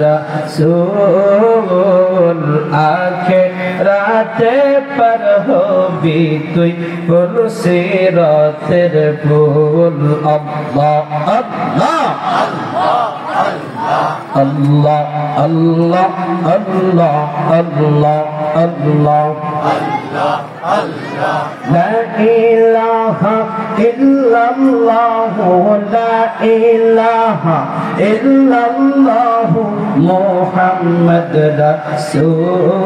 রসূল আখিরাতে পার হবি তুই পুরসিরাতের ফুল। আল্লাহ আল্লাহ আল্লাহ আল্লাহ আল্লাহ আল্লাহ আল্লাহ আল্লাহ লা ইলাহা ইল্লাল্লাহ লা ইলাহা ইল্লাল্লাহ মুহাম্মদ রাসূল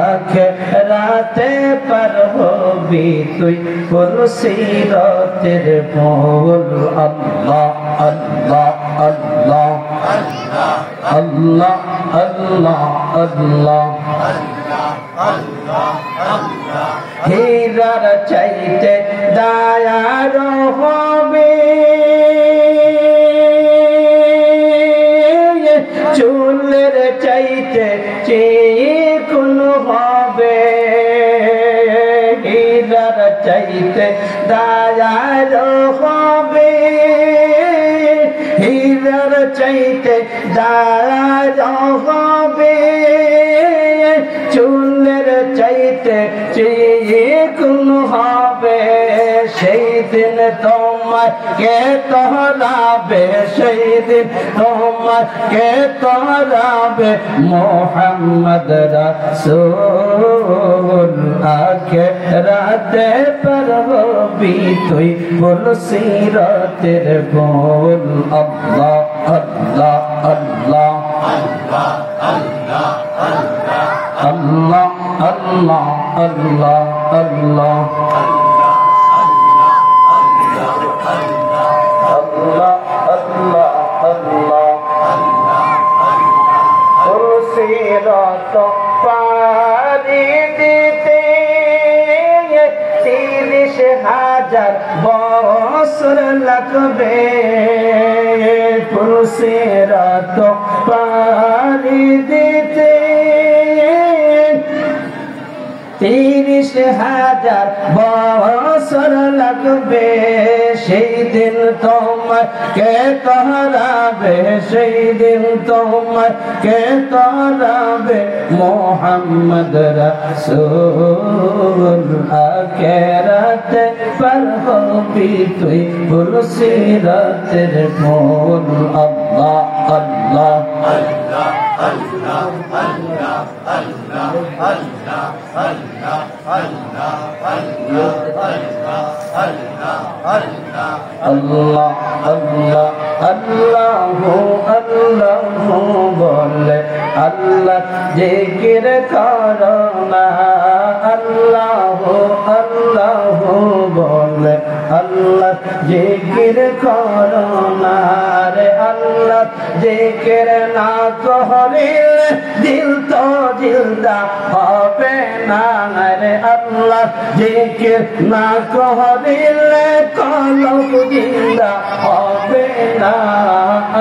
আখিরাতে পার হবি তুই পুরসিরাতের ফুল। আল্লাহ আল্লাহ আল্লাহ আল্লাহ আল্লাহ আল্লাহ হীরার চাইতে দয়ার হবে, চুলের চাইতে চিকন হবে। হীরার চাইতে দয়ার হবে, হীরার চাইতে দয়ার হবে, চুলের চাইতে চিকন হবে। সেই দিন তোমার কে তহরাবে, সেই দিন তোমার কে তহরাবে মুহাম্মদ রাসূল আখিরাতে পার হবি তুই পুরসিরাতের ফুল। আল্লাহ আল্লাহ আল্লাহ আল্লাহ আল্লাহ আল্লাহ আল্লাহ আল্লাহ আল্লাহ পুরসিরাত পারি দিতে ৩০,০০০ বছর লাগবে। পুরসিরাত পারি দিতে ৩০,০০০ বছর লাগবে। সেই দিন তোমার কে তহরাবে, সেই দিন তোমার কে তহরাবে মুহাম্মদ রাসূল আখিরাতে পার হবি তুই পুরসিরাতের ফুল। আল্লাহ আল্লাহ আল্লাহ আল্লাহ আল্লাহ আল্লাহ আল্লাহ আল্লাহ আল্লাহ আল্লাহ আল্লাহ আল্লাহ আল্লাহ আল্লাহ আল্লাহু আল্লাহু বলে আল্লাহ জিকির করো না। আল্লাহু আল্লাহু বলে আল্লাহ জিকির করো না রে। আল্লাহ জিকির না করলে দিল তো জিন্দা হবে না রে। আল্লাহ জিকির না করলে কলব জিন্দা হবে না।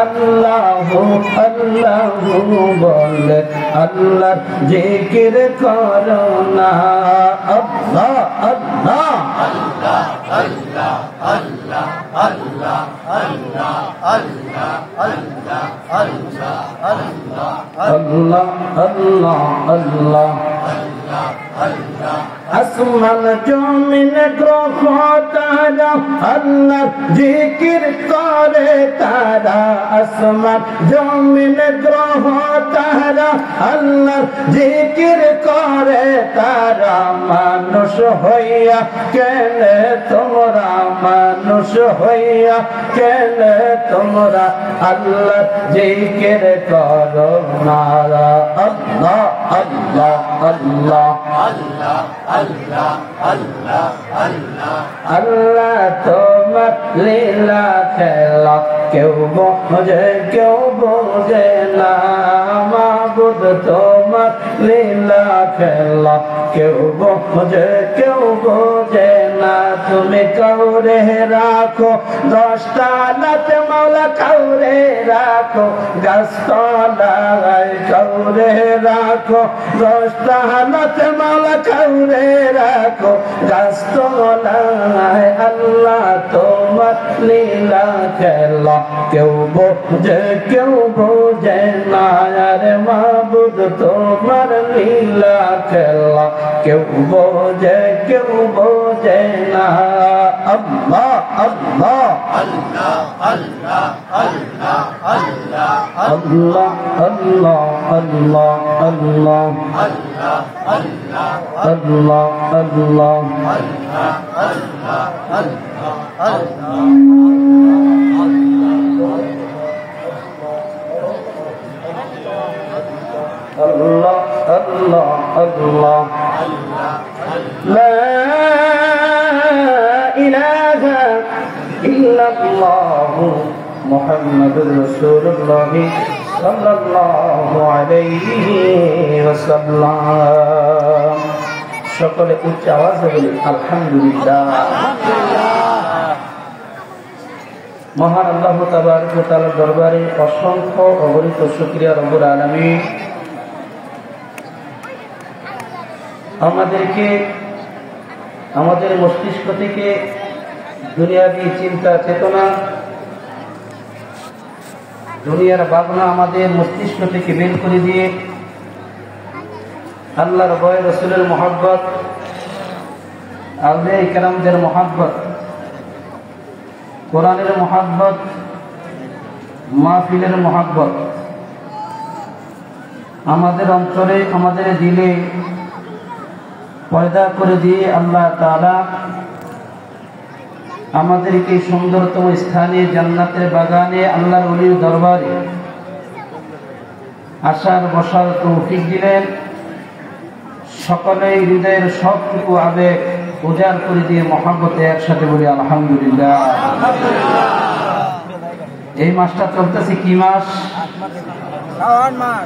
আল্লাহু আল্লাহু বলে আল্লাহ জিকির করো না। আল্লাহ আল্লাহ আল্লাহ আল্লাহ আল্লাহ আল্লাহ আল্লাহ আল্লাহ আল্লাহ আল্লাহ আল্লাহ আল্লাহ আল্লাহ আল্লাহ আল্লাহ আসমান জমিন গ্রহ তারা আল্লাহ জিকির করে তারা। আসমান জমিন গ্রহ তারা আল্লাহ জিকির করে তারা। মানুষ হইয়া কেনে তোমরা, মানুষ হইয়া কেনে তোমরা আল্লাহ জিকির করো না। আল্লাহ আল্লাহ আল্লাহ আল্লাহ আল্লাহ আল্লাহ আল্লাহ আল্লাহ তোমার লীলা খেলা কেউ বোঝে কেউ বোঝে না। মাবুদ তোমার লীলা খেলা কেউ বোঝে কেউ বোঝে না। তুমি কাউরে রাখো, দশটা হাত মাওলা কাউরে রাখো, গাছতলায় কাউরে রাখো, দশটা হাত মাওলা কাউরে রাখো, গাছতলায়। আল্লাহ তোমার লীলা খেলা কেউ বোঝে কেউ বোঝে না, আরে মাবুদ তোমার লীলা খেলা কেউ বোঝে কেউ বোঝে না। আল্লাহ আল্লাহ আল্লাহ আল্লাহ আল্লাহ আল্লাহ আল্লাহ আল্লাহ আল্লাহ আল্লাহ আল্লাহ আল্লাহ আল্লাহ Allah Allah Allah La ilaha illallah Muhammadur Rasulullah sallallahu alayhi wa sallam. সকলে উচ্চ আওয়াজে বলি আলহামদুলিল্লাহ। মহান আল্লাহ তাবারক ওয়া তাআলার দরবারে অসংখ্য অগণিত শুকরিয়া রব্বুল আলামিন আমাদেরকে আমাদের মস্তিষ্ক থেকে দুনিয়াবী চিন্তা চেতনা, দুনিয়ার ভাবনা আমাদের মস্তিষ্ক থেকে বের করে দিয়ে আল্লাহর ভয়, রাসূলের মহব্বত, আউলিয়া ইকরামদের মহব্বত, কোরআনের মহব্বত, মাহফিলের মহব্বত আমাদের অন্তরে আমাদের দিলে পয়দা করে দিয়ে আল্লাহ তাআলা আমাদেরকে সুন্দরতম স্থানে জান্নাতের বাগানে আল্লাহর ওলির দরবারে আসার বসার তৌফিক দিলেন। সকলেই হৃদয়ের সবটুকু আবেগ উজাড় করে দিয়ে মহব্বতে একসাথে বলি আলহামদুলিল্লাহ। এই মাসটা চলতেছে কি মাস?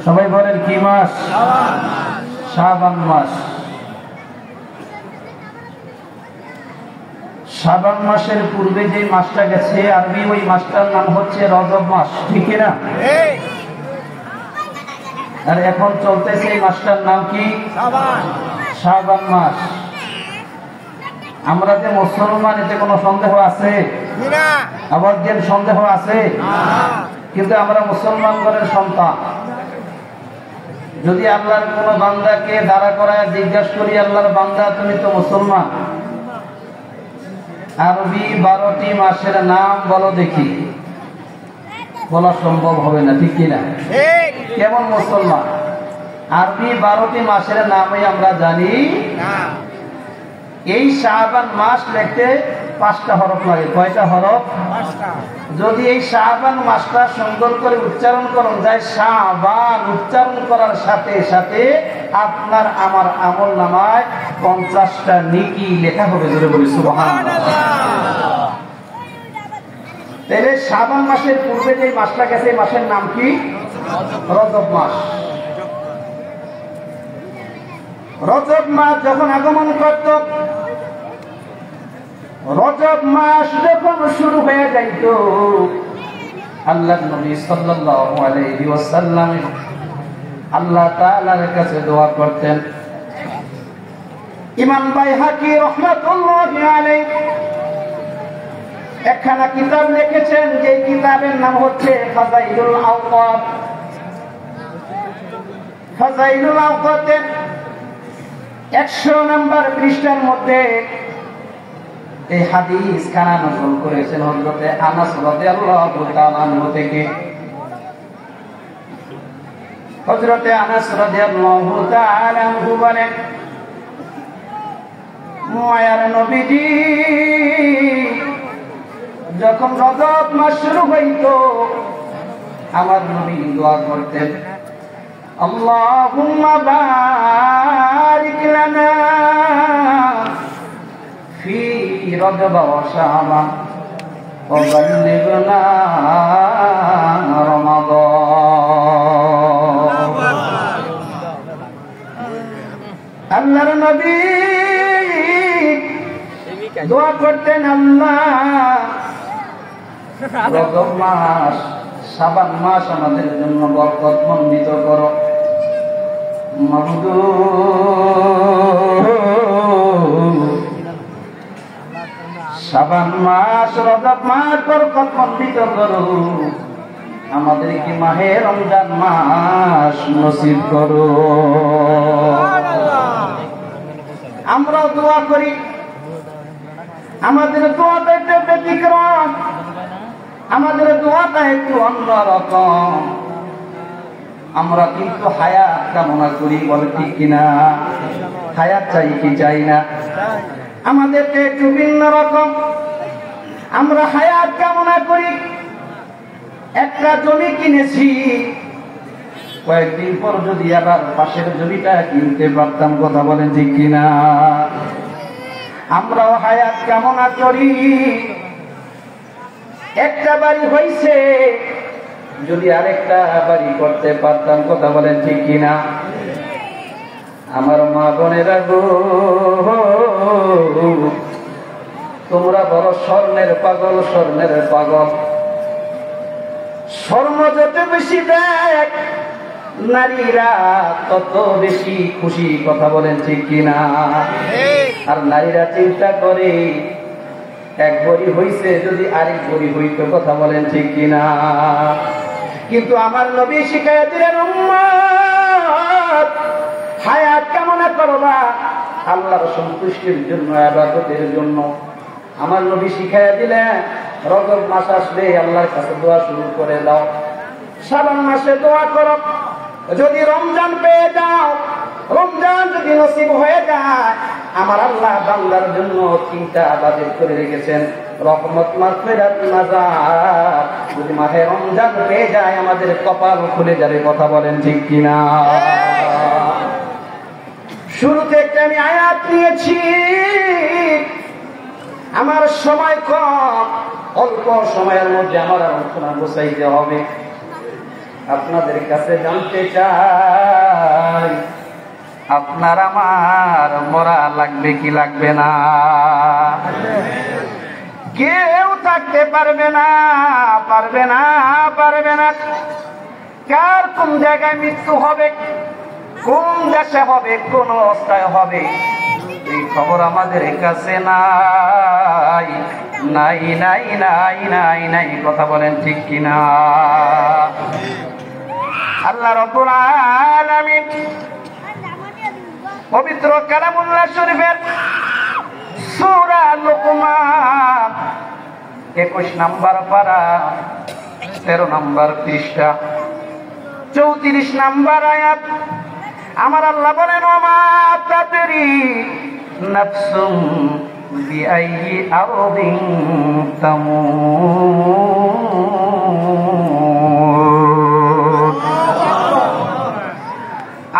সবাই বলেন কি মাস? শাবান মাস। শাবান মাসের পূর্বে যে মাসটা গেছে আরবি ওই মাসটার নাম হচ্ছে রজব মাস, ঠিক না? আর এখন চলতেছে এই মাসটার নাম কি? শাবান মাস। আমরা যে মুসলমান এতে কোনো সন্দেহ আছে? আবার যে সন্দেহ আছে, কিন্তু আমরা মুসলমান ঘরের সন্তান। যদি আল্লাহর কোন বান্দাকে দাঁড়া করায় জিজ্ঞাসা করি, আল্লাহর বান্দা তুমি তো মুসলমান, আরবি 12টি মাসের নাম বলো দেখি, বলা সম্ভব হবে না, ঠিক কিনা? কেমন মুসলমান? আরবি 12টি মাসের নামই আমরা জানি না। এই শাবান মাস লিখতে 5টা হরফ লাগে। কয়টা হরফ? 5টা। যদি এই শাবান মাসটা সুন্দর করে উচ্চারণ করুন যায়, শাবান উচ্চারণ করার সাথে সাথে আপনার আমার আমল নামায় 50টা নেকি লেখা হবে। জোরে বলি সুবহানাল্লাহ। তাহলে শাবান মাসের পূর্বে যে মাসটা গেছে এই মাসের নাম কি? রজব মাস। রজব মাস যখন আগমন করত, রজব মাস যখন শুরু হয়ে যাইত, আল্লাহর নবী সাল্লাল্লাহু আলাইহি ওয়াসাল্লাম আল্লাহ তাআলার কাছে দোয়া করতেন। ইমাম বাইহাকি রাহমাতুল্লাহি আলাইহি একখানা কিতাব লিখেছেন, যে কিতাবের নাম হচ্ছে ফাযাইলুল আওকাত। ফাযাইলুল আওকাতের 100 নম্বর পৃষ্ঠার মধ্যে এই হাদিস খানা নকল করেছেন হযরতে আনাস রাদিয়াল্লাহু তাআলা আনহু থেকে। হযরতে আনাস রাদিয়াল্লাহু তাআলা আনহু বলেন, মায়ার নবীজি যখন রজব মাস শুরু হইত, আমার নবী দোয়া করতেন, আল্লাহুম্মা বারিক লানা ফি রজব ওয়া শাবান ওয়া বাল্লিগনা রমাদান। আল্লাহর নবী দোয়া করতেন, আল্লাহ রজব মাস, শাবান মাস আমাদের জন্য বরকতমণ্ডিত করো। মাবুদ, শাবান মাস, রজব মাস বরকতমণ্ডিত করো। আমাদেরকে মাহে রমজান মাস নসিব করো। আমরাও দোয়া করি, আমাদের দোয়াটা একটু ব্যতিক্রম, আমাদের দোয়াটা একটু অন্যরকম। আমরা কিন্তু হায়াত কামনা করি, বলে ঠিক কিনা? হায়াত চাই কি চাই না? আমাদেরকে একটু ভিন্ন রকম। আমরা হায়াত কামনা করি। একটা জমি কিনেছি, কয়েকদিন পর যদি আবার পাশের জমিটা কিনতে পারতাম, কথা বলেন ঠিক কিনা? আমরাও হায়াত কামনা করি। একটা বাড়ি হইছে, যদি আরেকটা বাড়ি করতে পারতাম, কথা বলেন ঠিক কিনা? আমার মা বোনেরা গো, তোমরা বড় স্বর্ণের পাগল, স্বর্ণের পাগল। স্বর্ণ যত বেশি দেখ, নারীরা তত বেশি খুশি, কথা বলেন ঠিক কিনা? আর নারীরা চিন্তা করে, এক ভরি হইছে যদি আরেক ভরি হইতো, কথা বলেন ঠিক কিনা? কিন্তু আমার নবী শিখাইয়া দিলেন, উম্মত হায়াত কামনা করবা আল্লাহর সন্তুষ্টির জন্য, ইবাদতের জন্য। আমার নবী শিখাইয়া দিলেন, রজব মাস আসলে আল্লাহর কাছে দোয়া শুরু করে দাও। শাবান মাসে দোয়া করো। যদি রমজান পেয়ে যাও, রমজান যদি নসিব হয়ে যায়, আমার আল্লাহ বান্দার জন্য 3টা বাজেট করে রেখেছেন, রহমত, মাগফিরাত, নাজাত। যদি মাহে রমজান পেয়ে যায়, আমাদের কপাল খুলে যাবে, কথা বলেন ঠিক কিনা? শুরুতে একটা আমি আয়াত নিয়েছি, আমার সময় কম, অল্প সময়ের মধ্যে আমার আলোচনা গোছাইতে হবে। আপনাদের কাছে জানতে চাই, আপনার আমার মরা লাগবে কি লাগবে না? কেউ থাকতে পারবে না, পারবে না, পারবে না। কার কোন জায়গায় মৃত্যু হবে, কোন দেশে হবে, কোন অবস্থায় হবে, এই খবর আমাদের কাছে নাই, নাই, নাই, নাই, নাই, নাই, কথা বলেন ঠিক কিনা? আল্লাহ রাব্বুল আলামিন পবিত্র কালামুল্লাহ শরীফের সূরা লুকমান 21 নম্বর পারা 13 নম্বর পৃষ্ঠা 34 নম্বর আয়াত, আমার আল্লাহ বলেন, ওমা তাদরি নাফসুম বিআইয়ি আরদিন তামুত।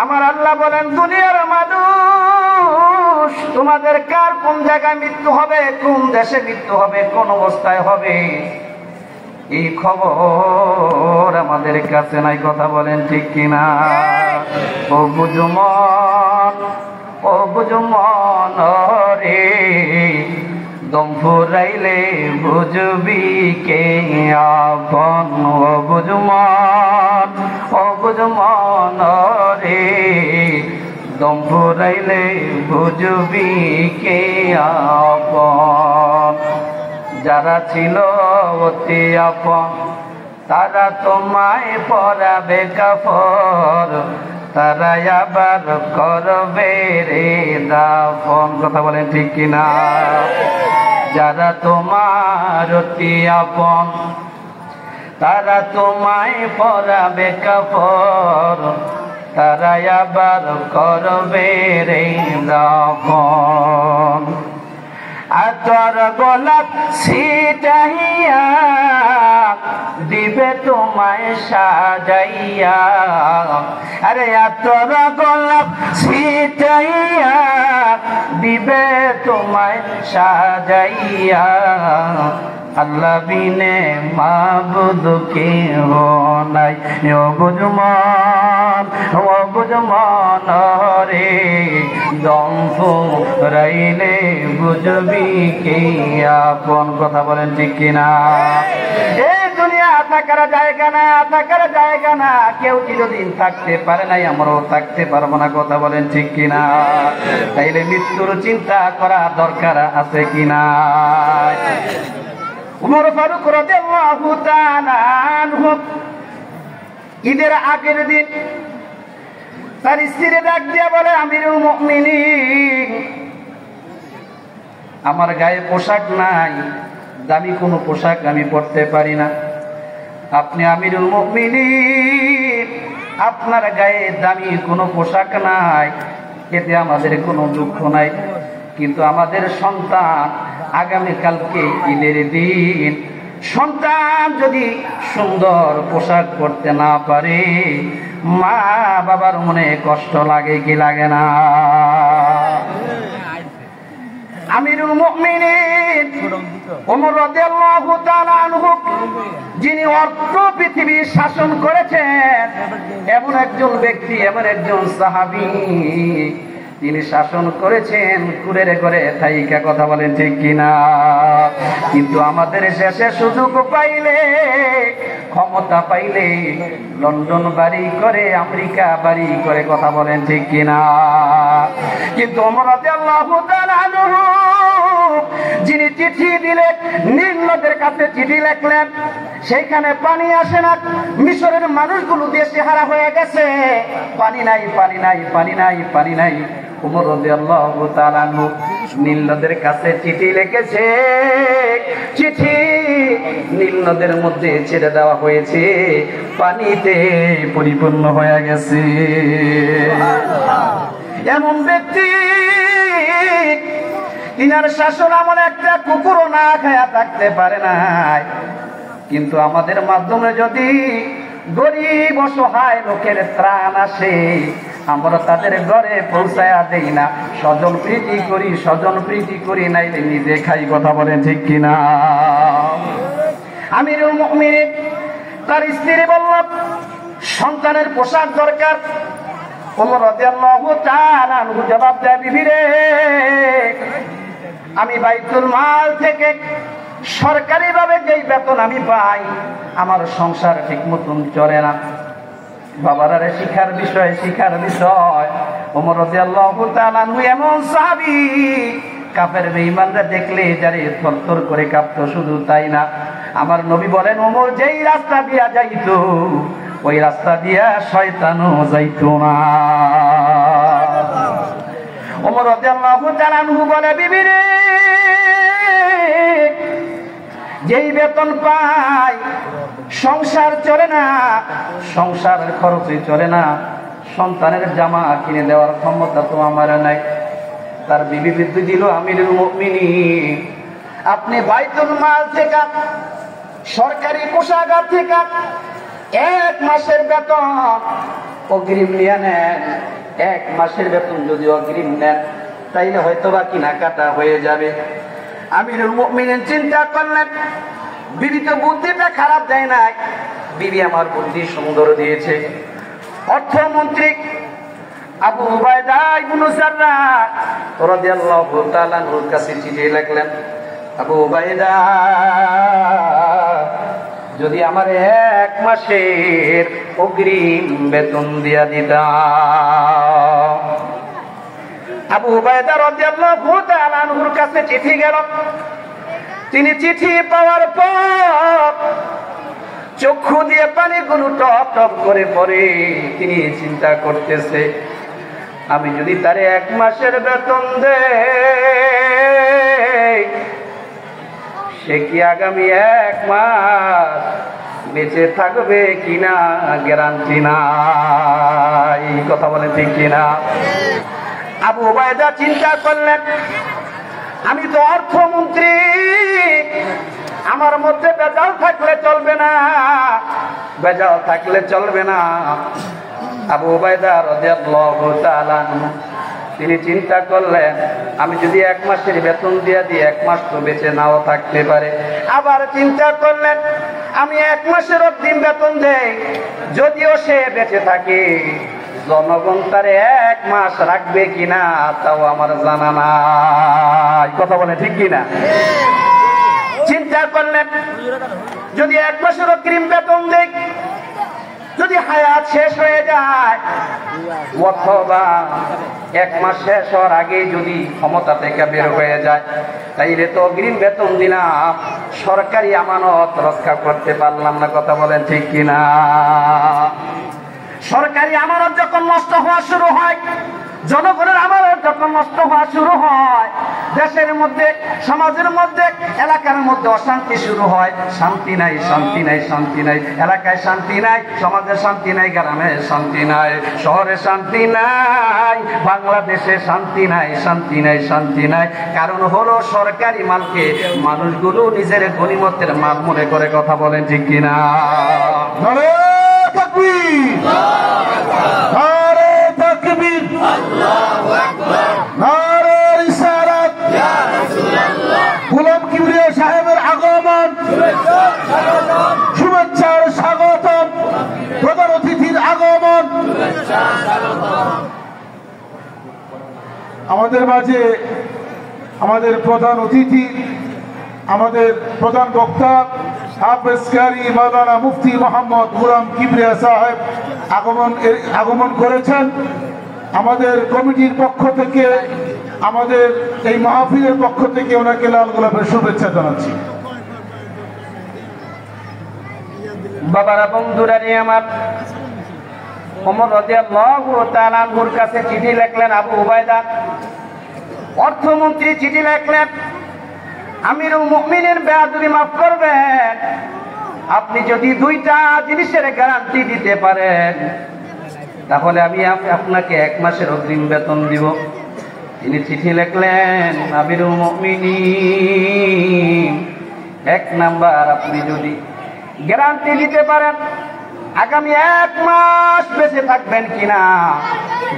আমার আল্লাহ বলেন, দুনিয়ার মানুষ, তোমাদের কার কোন জায়গায় মৃত্যু হবে, কোন দেশে মৃত্যু হবে, কোন অবস্থায় হবে, এই খবর আমাদের কাছে নাই, কথা বলেন ঠিক কিনা? ও বুঝমন, ও বুঝমন রে, দম ফুরাইলে বুঝবি কে আপন। ও বুঝমন, ও বুঝমন রে, দম ফুরাইলে বুঝবি কে আপন। যারা ছিল অতি আপন, তারা তোমায় পরাবে কাফর, তারা আবার করবে রে দাফন, কথা বলেন ঠিক কিনা? যারা তোমার অতি আপন, তারা তোমায় পরাবে কাফর, তারা আবার করবে রে দাফন। আতর গোলাপ ছিটাইয়া দিবে তোমায় সাজাইয়া, আরে আতর গোলাপ ছিটাইয়া দিবে তোমায় সাজাইয়া, আল্লাহ বিনে মাবুদ কেহ নাই। ও বুঝমান রে দম ফুরাইলে বুঝবি কে আপন। কথা বলেন ঠিক কিনা? এই দুনিয়া থাকার জায়গা না, থাকার জায়গা না। কেউ চিরদিন থাকতে পারে নাই, আমরাও থাকতে পারবো না। কথা বলেন ঠিক কিনা? তাইলে মৃত্যুর চিন্তা করা দরকার আছে কিনা? উমর ফারুক রাদিয়াল্লাহু তাআলা আনহু ঈদের আগের দিন তার স্ত্রী ডাক দিয়া বলে, আমিরুল মুমিনিন, আমার গায়ে পোশাক নাই, দামি কোনো পোশাক আমি পরতে পারি না। আপনি আমিরুল মুমিনিন, আপনার গায়ে দামি কোনো পোশাক নাই, এতে আমাদের কোনো দুঃখ নাই। কিন্তু আমাদের সন্তান আগামীকালকে ঈদের দিন, সন্তান যদি সুন্দর পোশাক পরতে না পারে, মা বাবার মনে কষ্ট লাগে কি লাগে না? আমিরুল মুমিনিন ওমর রাদিয়াল্লাহু তাআলা আনহু, যিনি অর্ধ পৃথিবী শাসন করেছেন, এমন একজন ব্যক্তি, এমন একজন সাহাবী, তিনি শাসন করেছেন কুরের ঘরে থাইকা। কথা বলেন ঠিক কিনা? কিন্তু আমাদের শেষে সুযোগ পাইলে, ক্ষমতা পাইলে লন্ডন বাড়ি করে, আমেরিকা বাড়ি করে। কথা বলেন ঠিক কিনা? কিন্তু ওমর রাদিয়াল্লাহু তাআলা আনহু, যিনি চিঠি দিলে, নীল নদের কাছে চিঠি লিখলেন, সেইখানে পানি আসে না, মিশরের মানুষগুলো দেশে হারা হয়ে গেছে, পানি নাই, পানি নাই, পানি নাই, পানি নাই। ওমর রাদিয়াল্লাহু তাআলা আনহু নীল নদের কাছে চিঠি লিখেছে, চিঠি নীল নদের মধ্যে ছেড়ে দেওয়া হয়েছে, পানিতে পরিপূর্ণ হয়ে গেছে। এমন ব্যক্তি, তিনার শাসন আমলে একটা কুকুরও না খায়া থাকতে পারে নাই। কিন্তু আমাদের মাধ্যমে যদি গরিব অসহায় লোকের ত্রাণ আসে, আমরা তাদের ঘরে পৌঁছায়া দেই না, স্বজন প্রীতি করি, স্বজন প্রীতি করি, নাইলে নিজে খাই। কথা বলেন ঠিক কিনা? আমিরুল মুমিনিন তার স্ত্রী বলল, সন্তানের পোশাক দরকার। ওমর রাদিয়াল্লাহু তাআলা আনহু জবাব দেয়, বিবি রে, আমি বাইতুল মাল থেকে সরকারি ভাবে যেই বেতন আমি পাই, আমার সংসার ঠিক মতন চলে না। বাবারা শিখার বিষয় ওমর রাদিয়াল্লাহু তাআলা আনহু এমন সাহাবী, কাফের বেঈমানরা দেখলে যারে থরথর করে কাঁপতো। শুধু তাই না, আমার নবী বলেন, ওমর যেই রাস্তা দিয়া যাইতো, ওই রাস্তা দিয়া শয়তানও যাইতো না। ওমর রাদিয়াল্লাহু তাআলা আনহু বলে, বিবি রে, যেই বেতন পাই সংসার চলে না, সংসারের খরচই চলে না, সন্তানের জামা কিনে দেওয়ার ক্ষমতা তো আমার নাই। তার বিবি বিদ্যুৎ দিল, আমিরুল মুমিনিন, আপনি বাইতুল মাল থেকে, সরকারি কোষাগার থেকে 1 মাসের বেতন অগ্রিম নিয়ে নেন। 1 মাসের বেতন যদি অগ্রিম নেন, তাইলে হয়তো বা কেনাকাটা হয়ে যাবে। আমিরুল মুমিনিন চিন্তা করলেন, বিবি তো বুদ্ধিটা খারাপ দেয় নাই, বিবি আমার বুদ্ধি সুন্দর দিয়েছে। অর্থমন্ত্রী আবু উবাইদা ইবনে জাররাহ রাদিয়াল্লাহু তাআলা আনহুর কাছে চিঠি লিখলেন, আবু উবাইদা, যদি আমার 1 মাসের অগ্রিম বেতন দিয়া দিতা। আবু উবাইদা রাদিয়াল্লাহু তাআলা আনহুর কাছে চিঠি গেল। তিনি চিঠি পাওয়ার পর চক্ষু দিয়ে পানিগুলো টপ টপ করে পড়ে। তিনি চিন্তা করতেছে, আমি যদি তারে 1 মাসের বেতন দেই, সে কি আগামী 1 মাস বেঁচে থাকবে কিনা গ্যারান্টি নাই। কথা বলে ঠিক কিনা? আবু উবাইদা চিন্তা করলেন, আমি তো অর্থমন্ত্রী, আমার মধ্যে বেজাল থাকলে চলবে না, বেজাল থাকলে চলবে না। আবু উবাইদা রাদিয়াল্লাহু তাআলা তিনি চিন্তা করলেন, আমি যদি 1 মাসের বেতন দিয়ে দিই 1 মাস তো বেঁচে নাও থাকতে পারে। আবার চিন্তা করলেন, আমি 1 মাসের অগ্রিম বেতন দেই, যদিও সে বেঁচে থাকে, জনগণ তারে 1 মাস রাখবে কিনা তাও আমার জানা নাই। কথা বলে ঠিক কিনা? চিন্তা করলেন, যদি 1 মাসের অগ্রিম বেতন দেই, যদি হায়াত শেষ হয়ে যায়, অথবা 1 মাস শেষ হওয়ার আগে যদি ক্ষমতা থেকে বের হয়ে যায়, তাইলে তো অগ্রিম বেতন দিলাম, সরকারি আমানত রক্ষা করতে পারলাম না। কথা বলেন ঠিক কিনা? সরকারি আমানত যখন নষ্ট হওয়া শুরু হয়, জনগণের আমানত যখন নষ্ট হওয়া শুরু হয়, দেশের মধ্যে, সমাজের মধ্যে, এলাকার মধ্যে অশান্তি শুরু হয়। শান্তি নাই, শান্তি নাই, শান্তি নাই, এলাকায় শান্তি নাই, সমাজে শান্তি নাই, গ্রামে শান্তি নাই, শহরে শান্তি নাই, বাংলাদেশে শান্তি নাই, শান্তি নাই, শান্তি নাই। কারণ হলো সরকারি মালকে মানুষগুলো নিজের গনিমতের মাল মনে করে। কথা বলেন ঠিক কিনা? গোলাম কিবরিয়া সাহেবের আগমন, শুভেচ্ছার স্বাগতম। প্রধান অতিথির আগমন। আমাদের মাঝে আমাদের প্রধান অতিথি, আমাদের প্রধান বক্তা হাফেজ কারি মাওলানা মুফতি মোহাম্মদ গোলাম কিবরিয়া সাহেব আগমন করেছেন। আমাদের কমিটির পক্ষ থেকে, আমাদের এই মাহফিলের পক্ষ থেকে ওনাকে লাল গোলাপের শুভেচ্ছা জানাচ্ছি। বাবারা, বন্ধুরা নিয়ে আমার ওমর রাদিয়াল্লাহু তাআলা আনহুর কাছে চিঠি লিখলেন আবু উবাইদা। অর্থমন্ত্রী চিঠি লিখলেন, আমিরুল মুমিনিন বেয়াদবি মাফ করবেন, আপনি যদি 2টা জিনিসের গ্যারান্টি দিতে পারেন, তাহলে আমি আপনাকে 1 মাসের অগ্রিম বেতন দিব। তিনি চিঠি লিখলেন, আমিরুল মুমিনিন, 1 নাম্বার, আপনি যদি গ্যারান্টি দিতে পারেন আগামী 1 মাস বেঁচে থাকবেন কিনা।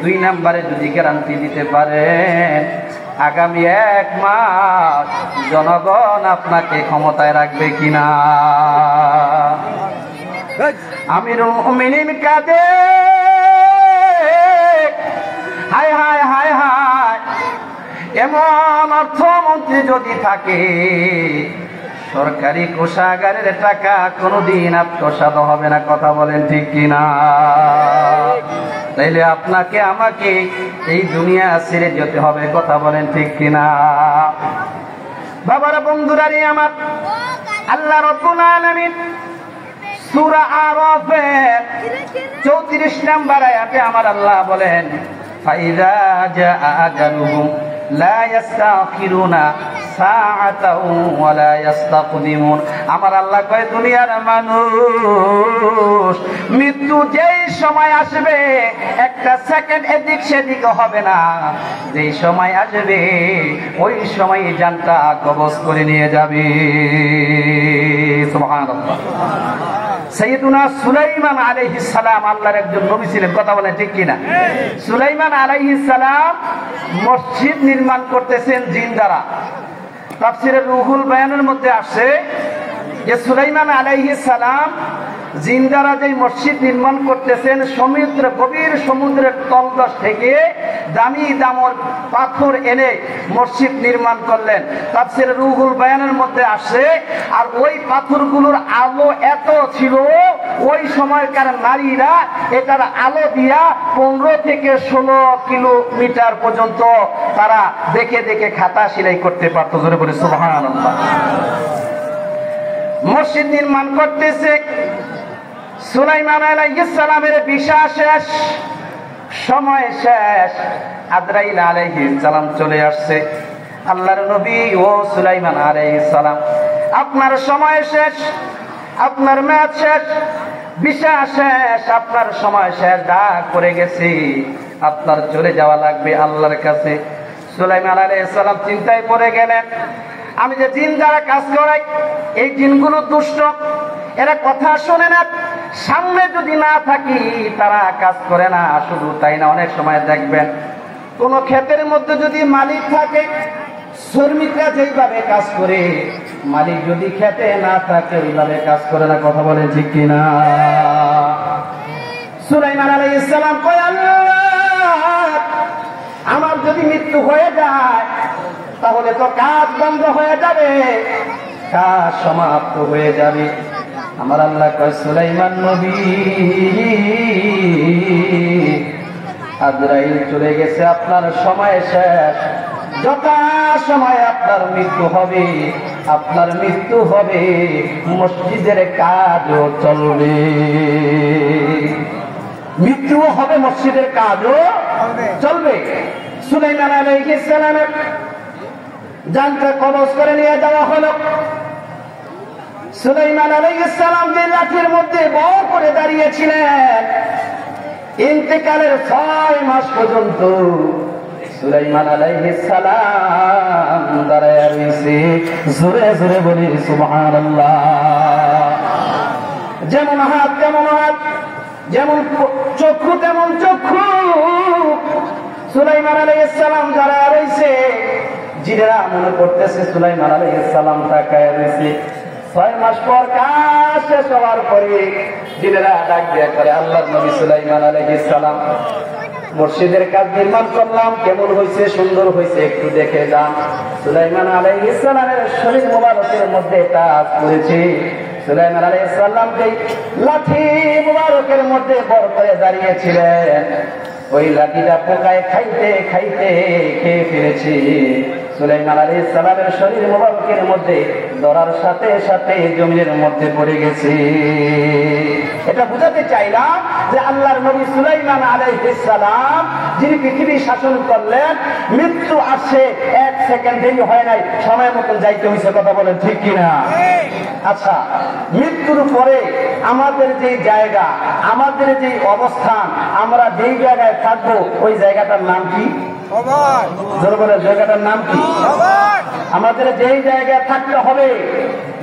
2 নাম্বারে যদি গ্যারান্টি দিতে পারেন আগামী 1 মাস জনগণ আপনাকে ক্ষমতায় রাখবে কিনা। আমিরুল মুমিনিন কাঁদে, হায় হায় হায় হায়, এমন অর্থমন্ত্রী যদি থাকে, সরকারি কোষাগারের টাকা কোনোদিন আত্মসাৎ হবে না। কথা বলেন ঠিক কিনা? তাইলে আপনাকে আমাকে এই দুনিয়া ছেড়ে যেতে হবে। কথা বলেন ঠিক কিনা? বাবারা, বন্ধুরা নিয়ে আমার আল্লাহ রাব্বুল আলামিন সূরা আরাফের 34 নম্বর আয়াতে আমার আল্লাহ বলেন, ফাইযা জাআ আজালুহুম লা ইস্তাখিরুনা সাআতাও ওয়া লা ইস্তাকদিমুন। আমার আল্লাহ কয়, দুনিয়ার মানুষ, মৃত্যু যেই সময় আসবে, একটা সেকেন্ড এদিক সেদিক হবে না। যেই সময় আসবে ওই সময় জানটা কবজ করে নিয়ে যাবে। সুবহানাল্লাহ। সাইয়েদুনা সুলাইমান আলাইহিস সালাম আল্লাহর একজন নবী ছিলেন। কথা বলেন ঠিক কিনা? সুলাইমান আলাইহিস সালাম মসজিদ নির্মাণ করতেছেন জিন দ্বারা। তাফসীরে রুহুল বায়ানের মধ্যে আসে যে সুলাইমান আলাইহিস সালাম জিন দ্বারা যে মসজিদ নির্মাণ করতেছেন, গভীর সমুদ্রের তলদেশ থেকে দামি দামর পাথর এনে মসজিদ নির্মাণ করলেন। তাফসীরে রুহুল বায়ানের মধ্যে আসে, আর ওই পাথরগুলোর আলো এত ছিল, ওই সময়কার নারীরা এটার আলো দিয়া 15 থেকে 16 কিলোমিটার পর্যন্ত তারা দেখে দেখে খাতা সেলাই করতে পারত। জোরে বলে সুবহানাল্লাহ। মসজিদ নির্মাণ করতেছে, সুলাইমান আলাইহিস সালামের ভিসা শেষ, সময় শেষ, আজরাইল আলাইহিস সালাম চলে আসছে। আল্লাহর নবী, ও সুলাইমান আলাইহিস সালাম, আপনার সময় শেষ, আপনার মেয়াদ শেষ, ভিসা শেষ, আপনার সময় শেষ, ডাক পড়ে গেছে, আপনার চলে যাওয়া লাগবে আল্লাহর কাছে। সুলাইমান আলাইহিস সালাম চিন্তায় পড়ে গেলেন, আমি যে জিন দ্বারা কাজ করাই, এই জিনগুলো দুষ্ট, এরা কথা শোনে না, সামনে যদি না থাকি তারা কাজ করে না। শুধু তাই না, অনেক সময় দেখবেন কোন ক্ষেতের মধ্যে যদি মালিক থাকে, শ্রমিকরা যেইভাবে কাজ করে, মালিক যদি খেতে না থাকে ওইভাবে কাজ করে না। কথা বলে ঠিক কিনা? সুলাইমান আলাইহিস সালাম কয়, আল্লাহ আমার যদি মৃত্যু হয়ে যায় তাহলে তো কাজ বন্ধ হয়ে যাবে, কাজ সমাপ্ত হয়ে যাবে। আমার আল্লাহ কয়, সুলাইমান নবী, আজরাইল চলে গেছে, আপনার সময় শেষ। যথা সময় আপনার মৃত্যু হবে, আপনার মৃত্যু হবে, মসজিদের কাজও চলবে। মৃত্যুও হবে, মসজিদের কাজও চলবে। সুলাইমান আলাইহিস সালামের জানটা কবজ করে নিয়ে যাওয়া হলো। সুলাইমান আলাইহিস সালাম যে লাঠির মধ্যে বর করে দাঁড়িয়েছিলেন, ইন্তেকালের 6 মাস পর্যন্ত সুলাইমান আলাইহিস সালাম দাঁড়ায় রয়েছে। জোরে জোরে বলি সুবহানাল্লাহ। যেমন হাত তেমন হাত, যেমন চক্ষু তেমন চক্ষু, সুলাইমান আলাইহিস সালাম দাঁড়ায় রয়েছে। জিনেরা মনে করতেছে সুলাইমান আলাইহিস সালাম তাকায় রয়েছে। 6 মাস পর কাজ শেষ হওয়ার পরে জিনেরা ডাক দিয়ে করে, আল্লাহর নবী সুলাইমান আলাইহিস সালাম, মসজিদের কাজ নির্মাণ করলাম, কেমন হয়েছে? সুন্দর হয়েছে, একটু দেখে যান। সুলাইমান আলাইহিস সালামের শরীর মোবারকের মধ্যে কাজ করেছে। সুলাইমান আলাইহিস সালাম যে লাঠি মোবারকের মধ্যে বর করে দাঁড়িয়েছিলেন, ওই লাঠিটা পোকায় খাইতে খাইতে খেয়ে ফেলেছে। সুলাইমান আলাইহিস সালামের শরীর মোবারকের মধ্যে ধরার সাথে সাথে জমিনের মধ্যে পড়ে গেছে। এটা বুঝাতে চাইলাম যে আল্লাহর নবী সুলাইমান আলাইহিস সালাম যিনি পৃথিবী শাসন করলেন, মৃত্যু আসে 1 সেকেন্ড দেরি হয় নাই, সময় মতন যাইতে হয়েছে। কথা বলেন ঠিক কিনা? আচ্ছা, মৃত্যুর পরে আমাদের যে জায়গা, আমাদের যে অবস্থান, আমরা যেই জায়গায় থাকবো ওই জায়গাটার নাম কি? জায়গাটার নাম কি? আমাদের যেই জায়গায় থাকতে হবে,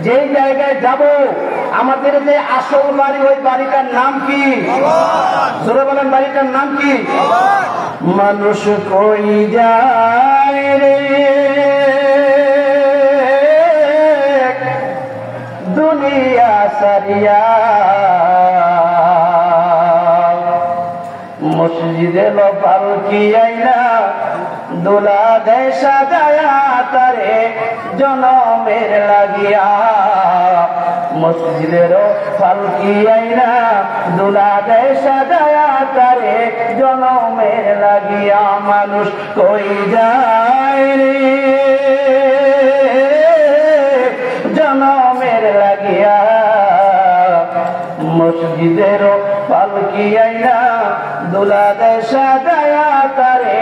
যেই জায়গায় যাব, আমাদের যে আসল বাড়ি, ওই বাড়িটার নাম কি? জোরে বলেন, বাড়িটার নাম কি? মানুষ কই যায় রে দুনিয়া সারিয়া, মসজিদে লোপাল কি আইনা দোলা দেয় সাজায়া তারে জনমের লাগিয়া। মসজিদের ফালকি আইনা দোলা দেয় সাজায়া তারে জনমের লাগিয়া। মানুষ কই যায় রে জনমের লাগিয়া, মসজিদের পালকি আইনা দোলা দেয় সাজায়া তারে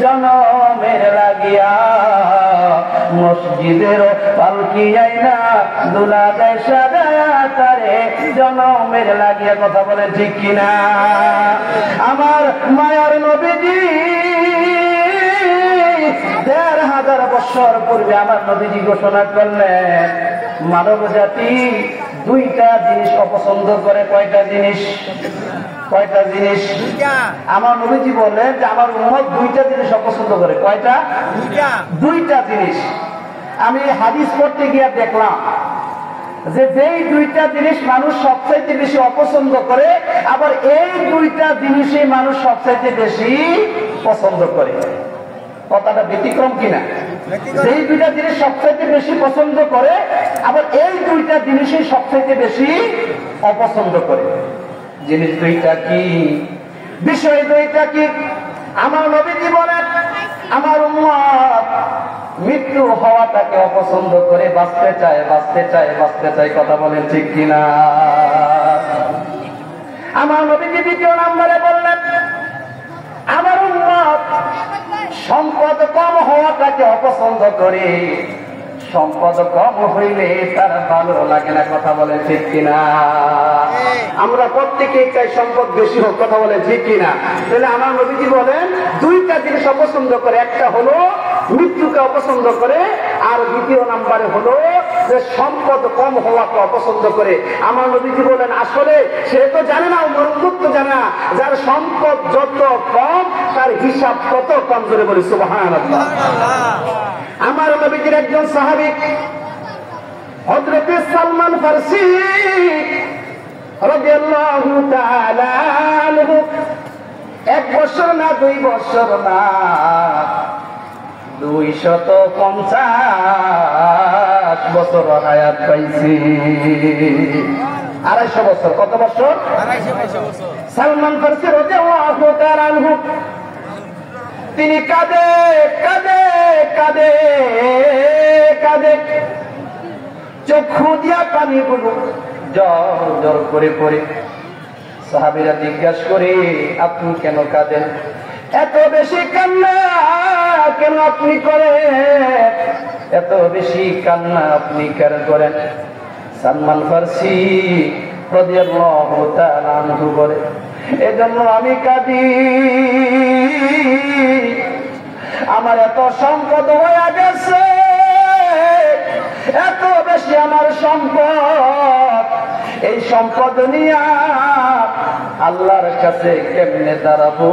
জনমের লাগিয়া। মসজিদের পালকি আইনা দোলা দেয় সাজায়া তারে জনমের লাগিয়া। কথা বলে ঠিক কিনা? আমার মায়ার নবীজি ১৫০০ বছর পূর্বে আমার নবীজি ঘোষণা করলেন, মানব জাতি 2টা জিনিস অপছন্দ করে। কয়টা জিনিস? কয়টা জিনিস? আমার নবীজি বললেন যে আমার উম্মত 2টা জিনিস অপছন্দ করে। কয়টা? 2টা জিনিস। আমি হাদিস পড়তে গিয়ে দেখলাম যে যেই 2টা জিনিস মানুষ সবচাইতে বেশি অপছন্দ করে, আবার এই 2টা জিনিসই মানুষ সবচাইতে বেশি পছন্দ করে। কথাটা ব্যতিক্রম কিনা? যেই 2টা জিনিস সবচাইতে বেশি পছন্দ করে, আবার এই 2টা জিনিসই সবচাইতে বেশি অপছন্দ করে। জিনিস 2টা কি? বিষয় 2টা কি? আমার নবীজি বলেন, আমার উম্মত মৃত্যু হওয়াটাকে অপছন্দ করে, বাঁচতে চায়, বাঁচতে চায়, বাঁচতে চায়। কথা বলেন ঠিক কিনা? আমার নবীজি 2য় নম্বরে বললেন, আমার উম্মত সম্পদ কম হওয়াটাকে অপছন্দ করে। সম্পদ কম হইলে তার ভালো লাগে না। কথা বলে ঠিক কিনা? আমরা প্রত্যেকেই চাই সম্পদ বেশি হোক। কথা বলে ঠিক কিনা? তাহলে আমার নবীজি বলেন 2টা জিনিস অপছন্দ করে। একটা হলো মৃত্যুকে অপছন্দ করে, আর দ্বিতীয় নাম্বারে হলো যে সম্পদ কম হওয়াকে অপছন্দ করে। আমার নবীজি বলেন আসলে সে তো জানে না, মরুদ্ভুত তো জানে না, যার সম্পদ যত কম তার হিসাব তত কম। জোরে বলি সুবহানাল্লাহ। আমার নবীজির একজন সাহাবী হযরত সালমান ফারসি রাদিয়াল্লাহু তাআলা আনহু 1 বছর না 2 বছর না 250 বছর হায়াত পাইছি। 250 বছর। কত বছর? 250 বছর। সালমান ফারসি রাদিয়াল্লাহু তাআলা আনহু তিনি কাঁদে কাঁদে কাঁদে কাঁদে, চক্ষু দিয়া পানিগুলো জর জর করে পড়ে। সাহাবীরা জিজ্ঞাসা করে আপনি কেন কাঁদেন? এত বেশি কান্না কেন আপনি করেন? এত বেশি কান্না আপনি কেন করেন? সালমান ফারসি রাদিয়াল্লাহু তাআলা আনহু বলে, এজন্য আমি কাঁদি, আমার এত সম্পদ হয়ে গেছে, এত বেশি আমার সম্পদ, এই সম্পদ নিয়ে আল্লাহর কাছে কেমনে দাঁড়াবো?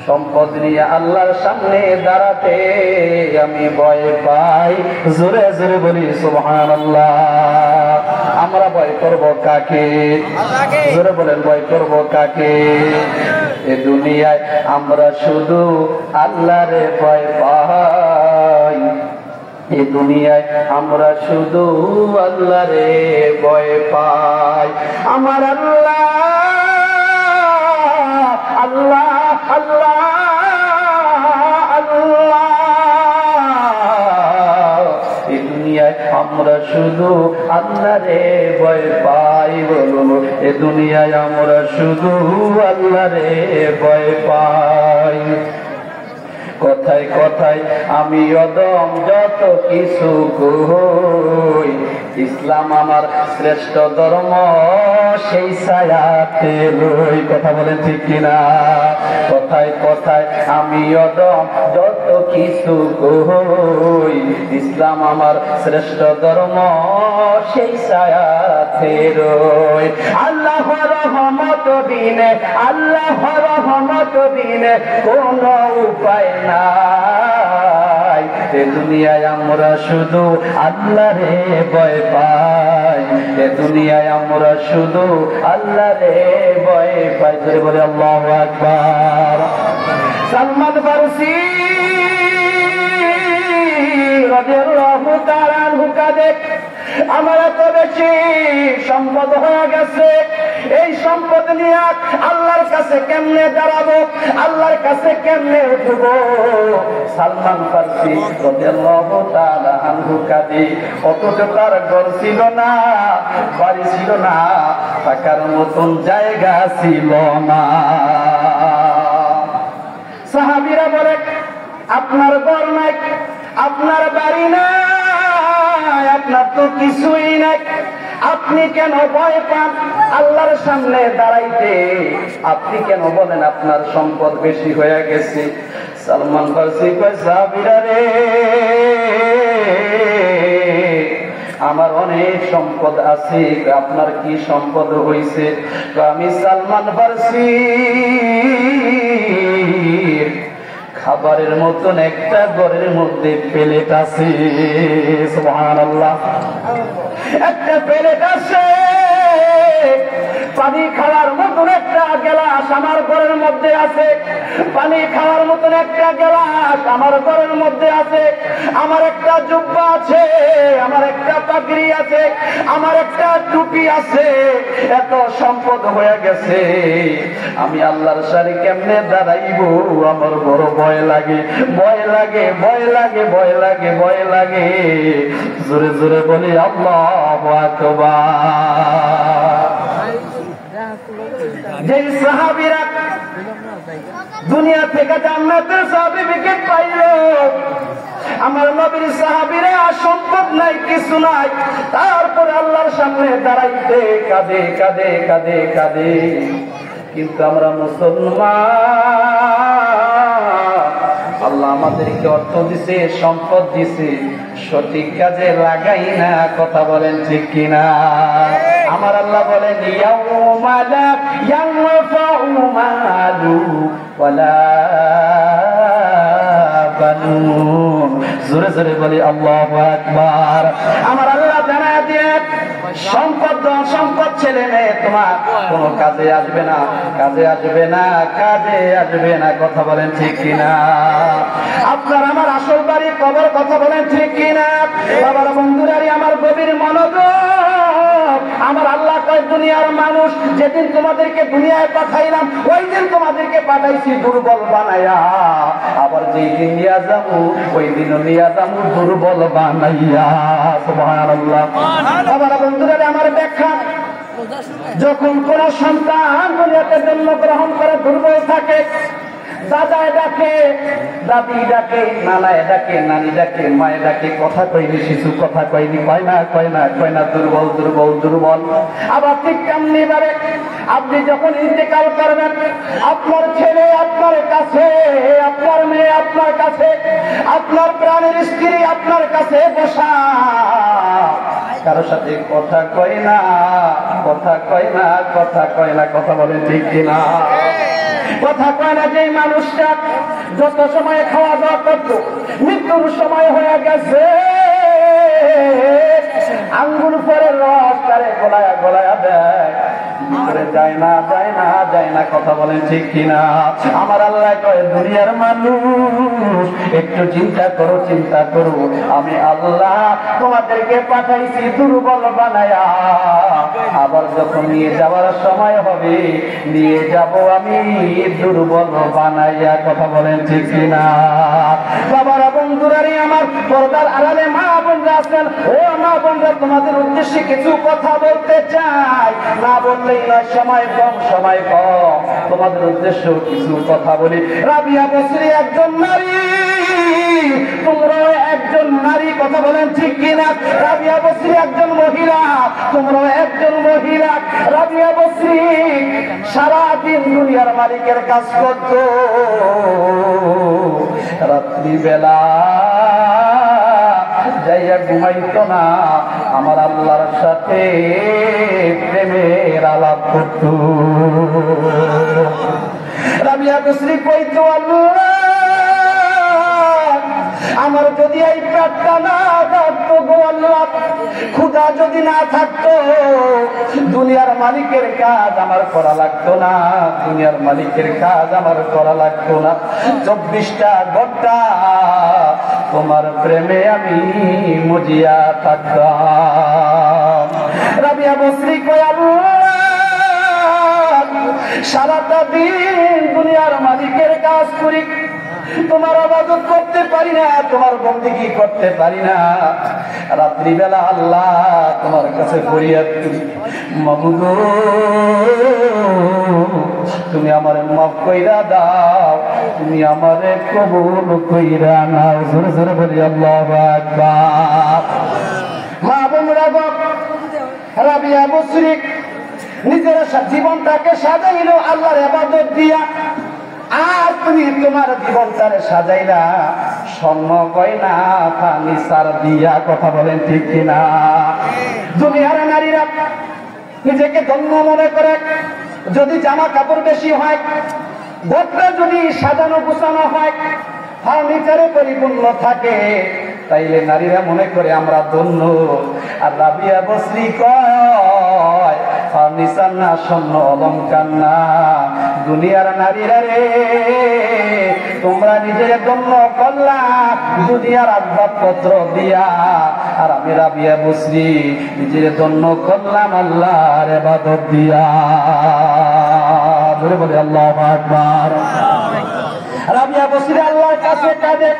সম্পদ নিয়ে আল্লাহর সামনে দাঁড়াতে আমি ভয় পাই। জোরে জোরে বলি সুবহানাল্লাহ। আমরা ভয় করব কাকে? জোরে বলেন, ভয় করব কাকে? এ দুনিয়ায় আমরা শুধু আল্লাহরে ভয় পাই, এ দুনিয়ায় আমরা শুধু আল্লাহরে ভয় পাই। আমার আল্লাহ আল্লাহ আল্লাহ আল্লাহ, এই দুনিয়ায় আমরা শুধু আল্লাহরে ভয় পাই। বলুন, এ দুনিয়ায় আমরা শুধু আল্লাহরে ভয় পাই। কথায় কথায় আমি অদম যত কিছু কই, ইসলাম আমার শ্রেষ্ঠ ধর্ম সেই ছায়াতে লই। কথা বলেন ঠিক কিনা? কথায় কথায় আমি অদম যত কিছু কই, ইসলাম আমার শ্রেষ্ঠ ধর্ম সেই ছায়াতে রই। আল্লাহর রহমত বিনে, আল্লাহর রহমত বিনে কোন উপায় নাই। এ দুনিয়ায় আমরা শুধু আল্লাহরে ভয় পাই, এ দুনিয়ায় আমরা শুধু আল্লাহরে ভয় পাই। জোরে বলে আল্লাহু আকবার। সালমান ফারসি রাদিয়াল্লাহু তাআলা আনহু কাঁদে, আমার এত বেশি সম্পদ হয়ে গেছে, এই সম্পদ নিয়ে আল্লাহর কাছে কেমনে দাঁড়াবো? আল্লাহর কাছে কেমনে উঠবো? সালমান ফারসি রাদিয়াল্লাহু তাআলা আনহু কাঁদে। অথচ তার ঘর ছিল না, বাড়ি ছিল না, থাকার মতন জায়গা ছিল না। সাহাবীরা বলে, আপনার ঘর নাই, আপনার বাড়ি নাই, আপনার তো কিছুই নাই, আপনি কেন ভয় পান আল্লাহর সামনে দাঁড়াইতে? আপনি কেন বলেন আপনার সম্পদ বেশি হয়ে গেছে? সালমান ফারসি কয়, সাহাবীরা রে, আমার অনেক সম্পদ আছে, আপনার কি সম্পদ হইছে? আমি সালমান ফারসি খাবারের মতন একটা ঘরের মধ্যে প্লেট আছে। সুবহানাল্লাহ। একটা প্লেট আছে, পানি খাওয়ার মতন একটা গ্লাস আমার ঘরের মধ্যে আছে, পানি খাওয়ার মতন একটা গ্লাস আমার ঘরের মধ্যে আছে, আমার একটা জুব্বা আছে, আমার একটা পাগড়ি আছে, আমার একটা টুপি আছে। এত সম্পদ হয়ে গেছে, আমি আল্লাহর সামনে কেমনে দাঁড়াইবো? আমার বড় ভয় লাগে, ভয় লাগে, ভয় লাগে, ভয় লাগে, ভয় লাগে। জোরে জোরে বলি আল্লাহু আকবার। যেই সাহাবীরা দুনিয়া থেকে জান্নাতের সার্টিফিকেট পাইল, আমার নবীর সাহাবীরা সম্পদ নাই, কিছু নাই, তারপরে আল্লাহর সামনে দাঁড়াইতে কাঁদে কাঁদে কাঁদে কাঁদে। কিন্তু আমরা মুসলমান আল্লাহ আমাদেরকে অর্থ দিছে, সম্পদ দিছে, সঠিক কাজে লাগাই না। কথা বলেন ঠিক কিনা? আমার আল্লাহ বলেন ইয়াউমা লা ইয়ানফাউ মালু ওয়ালা বানুন। জোরে জোরে বলি আল্লাহু আকবার। আমার আল্লাহ জানায় দিয়ে সম্পদ ছেলে মেয়ে তোমার কোনো কাজে আসবে না, কাজে আসবে না, কাজে আসবে না। কথা বলেন ঠিক কিনা? আপনার আমার আসল বাড়ি কবর। কথা বলেন ঠিক কিনা? বাবার বন্ধুরারি আমার গভীর মনোযোগ। আমার আল্লাহ কয় দুনিয়ার মানুষ যেদিন তোমাদেরকে দুনিয়ায় পাঠাইলাম ওই দিন তোমাদেরকে পাঠাইছি দুর্বল বানাইয়া, আবার যেই দিন নিয়ে যাবো ওই দিনও নিয়ে যাবো দুর্বল বানাইয়া। সুবহানাল্লাহ। বাবার বন্ধুরারি আমার ব্যাখ্যা, যখন কোন সন্তান দুনিয়াতে জন্মগ্রহণ করে দুর্বল থাকে, দাদায় ডাকে, দাদি ডাকে, নানায় ডাকে, নানি ডাকে, মায়ে ডাকে, কথা কইনি শিশু, কথা কইনি, কয় না, দুর্বল দুর্বল দুর্বল। আবার ঠিক তেমনি বারে আপনি যখন ইন্তেকাল করবেন, আপনার ছেলে আপনার কাছে, আপনার মেয়ে আপনার কাছে, আপনার প্রাণের স্ত্রী আপনার কাছে বসা, কারোর সাথে কথা কয় না, কথা কয় না, কথা কয় না। কথা বলেন ঠিক কিনা? কথা কয় না। যে মানুষটা যত সময় খাওয়া দাওয়া করতো, মৃত্যুর সময় হয়ে গেছে, আঙ্গুল পরে রস তারে গলায়া গলায়া দেয়, ভিতরে যায় না, যায় না, যায় না। কথা বলেন ঠিক কিনা? আমার আল্লাহ কয় দুনিয়ার মানুষ একটু চিন্তা করো, চিন্তা করো, আমি আল্লাহ তোমাদেরকে পাঠাইছি দুর্বল বানায়া, আবার যখন নিয়ে যাওয়ার সময় হবে নিয়ে যাব আমি দুর্বল বানাইয়া। কথা বলেন ঠিক কিনা? বাবারা বন্ধুরারি আমার পর্দার আড়ালে মা বোনরা আছেন, ও মা বোনরা তোমাদের উদ্দেশ্যে কিছু কথা বলতে চাই। না বললেই নয়, সময় কম, সময় কম, তোমাদের উদ্দেশ্য কিছু কথা বলি। রাবিয়া বসরি একজন নারী, তোমরাও একজন নারী। কথা বলেন ঠিক কিনা? রাবিয়া বসরি একজন মহিলা, তোমরাও একজন মহিলা। রাবিয়া বসরি সারাদিন দুনিয়ার মালিকের কাজ করত, রাত্রিবেলা যাইয়া ঘুমাইত না, আমার আল্লাহর সাথে প্রেমের আলাপ করত। রাবিয়া বসরি কইত, আল্লাহ আমার যদি এই পেটটা না থাকতো গো আল্লাহ, ক্ষুধা যদি না থাকতো, দুনিয়ার মালিকের কাজ আমার করা লাগতো না, দুনিয়ার মালিকের কাজ আমার করা লাগতো না। 24টা ঘন্টা তোমার প্রেমে আমি মজিয়া থাকতাম। রাবিয়া বসরি কয়, আল্লাহ সারাটা দিন দুনিয়ার মালিকের কাজ করি, তোমার ইবাদত করতে পারি না, তোমার বন্দেগী করতে পারি না, রাত্রিবেলা আল্লাহ তোমার কাছে ফরিয়াদ করি, মাবুদ তুমি আমারে মাফ কইরা দাও, তুমি আমারে কবুল কইরা নাও। জোরে জোরে বলি আল্লাহু আকবার। মা বোনরা গো, রাবিয়া বসরি নিজের জীবনটাকে সাজাইলো আল্লাহর ইবাদত দিয়া। আর তুমি তোমার জীবনটারে সাজাইলা স্বর্ণ গয়না ফার্নিচার দিয়া। কথা বলেন ঠিক কিনা? দুনিয়ার নারীরা নিজেকে ধন্য মনে করে, যদি জামা কাপড় বেশি হয়, ঘরটা যদি সাজানো গোছানো হয়, ফার্নিচারে পরিপূর্ণ থাকে, তাইলে নারীরা মনে করে আমরা ধন্য। আর রাবিয়া বসরি কয় ফার্নিচার না, স্বর্ণ অলংকার না, দুনিয়ার নারীরা রে তোমরা নিজের ধন্য করলা দুনিয়ার আসবাবপত্র দিয়া, আর আমি রাবিয়া বসরি নিজের ধন্য করলাম আল্লাহর ইবাদত দিয়া। বলে বলে আল্লাহু আকবার। রাবিয়া বসরি আল্লাহর কাছে কাঁদে,